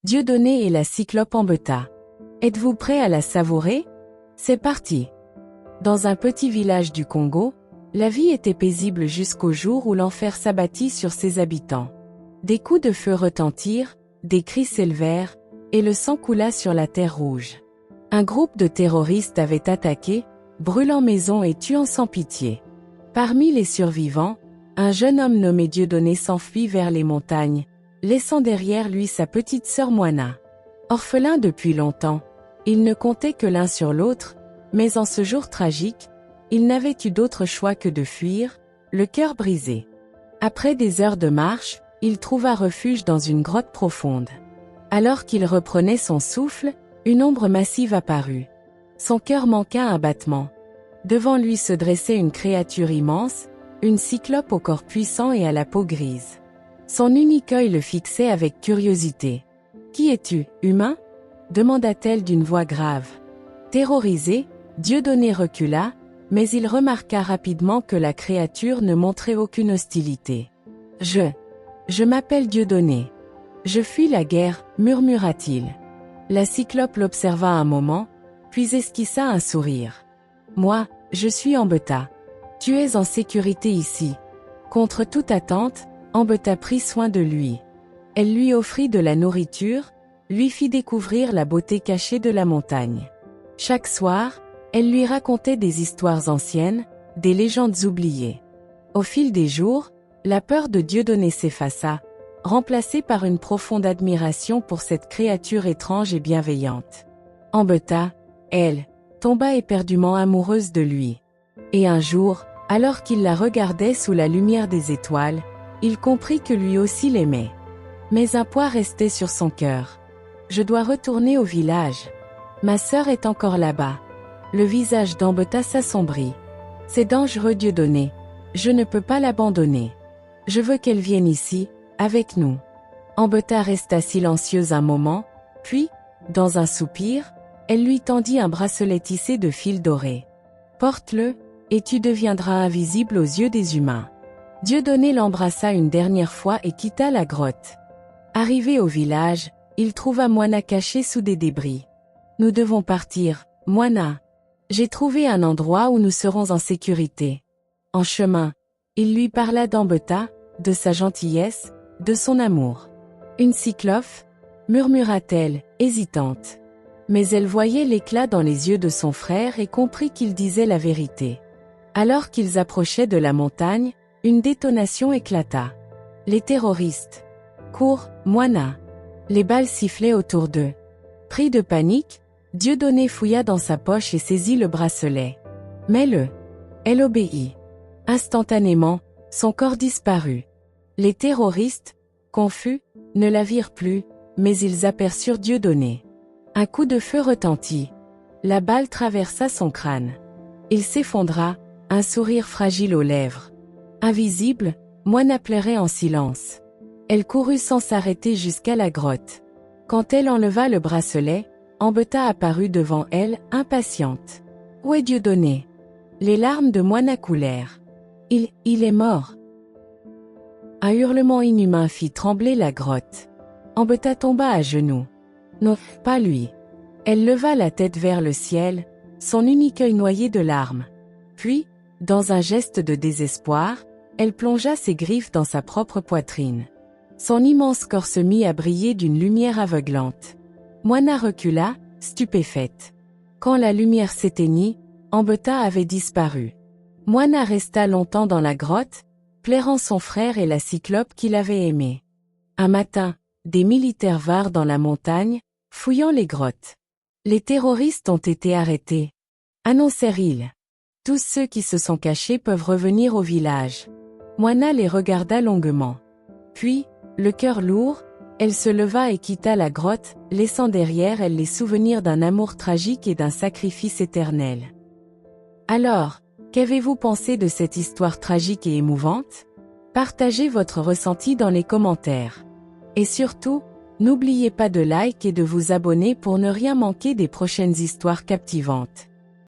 Dieudonné et la cyclope Ambeta. Êtes-vous prêt à la savourer? C'est parti. Dans un petit village du Congo, la vie était paisible jusqu'au jour où l'enfer s'abattit sur ses habitants. Des coups de feu retentirent, des cris s'élevèrent, et le sang coula sur la terre rouge. Un groupe de terroristes avait attaqué, brûlant maisons et tuant sans pitié. Parmi les survivants, un jeune homme nommé Dieudonné s'enfuit vers les montagnes, laissant derrière lui sa petite sœur Moina. Orphelin depuis longtemps, ils ne comptaient que l'un sur l'autre, mais en ce jour tragique, il n'avait eu d'autre choix que de fuir, le cœur brisé. Après des heures de marche, il trouva refuge dans une grotte profonde. Alors qu'il reprenait son souffle, une ombre massive apparut. Son cœur manqua un battement. Devant lui se dressait une créature immense, une cyclope au corps puissant et à la peau grise. Son unique œil le fixait avec curiosité. « Qui es-tu, humain ?» demanda-t-elle d'une voix grave. Terrorisé, Dieudonné recula, mais il remarqua rapidement que la créature ne montrait aucune hostilité. « Je m'appelle Dieudonné. Je fuis la guerre, murmura-t-il. La cyclope l'observa un moment, puis esquissa un sourire. « Moi, je suis Ambeta. Tu es en sécurité ici. » Contre toute attente, Ambeta prit soin de lui. Elle lui offrit de la nourriture, lui fit découvrir la beauté cachée de la montagne. Chaque soir, elle lui racontait des histoires anciennes, des légendes oubliées. Au fil des jours, la peur de Dieudonné s'effaça, remplacée par une profonde admiration pour cette créature étrange et bienveillante. Ambeta, elle, tomba éperdument amoureuse de lui. Et un jour, alors qu'il la regardait sous la lumière des étoiles, il comprit que lui aussi l'aimait. Mais un poids restait sur son cœur. « Je dois retourner au village. Ma sœur est encore là-bas. » Le visage d'Ambeta s'assombrit. « C'est dangereux, Dieudonné. Je ne peux pas l'abandonner. Je veux qu'elle vienne ici, avec nous. » Ambeta resta silencieuse un moment, puis, dans un soupir, elle lui tendit un bracelet tissé de fils dorés. « Porte-le, et tu deviendras invisible aux yeux des humains. » Dieudonné l'embrassa une dernière fois et quitta la grotte. Arrivé au village, il trouva Moina cachée sous des débris. « Nous devons partir, Moina. J'ai trouvé un endroit où nous serons en sécurité. » En chemin, il lui parla d'Ambeta, de sa gentillesse, de son amour. « Une cyclope ?» murmura-t-elle, hésitante. Mais elle voyait l'éclat dans les yeux de son frère et comprit qu'il disait la vérité. Alors qu'ils approchaient de la montagne, une détonation éclata. Les terroristes. « Cours, Moina !» Les balles sifflaient autour d'eux. Pris de panique, Dieudonné fouilla dans sa poche et saisit le bracelet. « Mets-le. » Elle obéit. Instantanément, son corps disparut. Les terroristes, confus, ne la virent plus, mais ils aperçurent Dieudonné. Un coup de feu retentit. La balle traversa son crâne. Il s'effondra, un sourire fragile aux lèvres. Invisible, Moina pleurait en silence. Elle courut sans s'arrêter jusqu'à la grotte. Quand elle enleva le bracelet, Ambeta apparut devant elle, impatiente. « Où est Dieudonné ?» Les larmes de Moina coulèrent. « Il est mort. » Un hurlement inhumain fit trembler la grotte. Ambeta tomba à genoux. Non, pas lui. Elle leva la tête vers le ciel, son unique œil noyé de larmes. Puis, dans un geste de désespoir, elle plongea ses griffes dans sa propre poitrine. Son immense corps se mit à briller d'une lumière aveuglante. Moina recula, stupéfaite. Quand la lumière s'éteignit, Ambeta avait disparu. Moina resta longtemps dans la grotte, plairant son frère et la cyclope qu'il avait aimée. Un matin, des militaires vinrent dans la montagne, fouillant les grottes. Les terroristes ont été arrêtés, annoncèrent-ils. Tous ceux qui se sont cachés peuvent revenir au village. Moina les regarda longuement. Puis, le cœur lourd, elle se leva et quitta la grotte, laissant derrière elle les souvenirs d'un amour tragique et d'un sacrifice éternel. Alors, qu'avez-vous pensé de cette histoire tragique et émouvante? Partagez votre ressenti dans les commentaires. Et surtout, n'oubliez pas de like et de vous abonner pour ne rien manquer des prochaines histoires captivantes.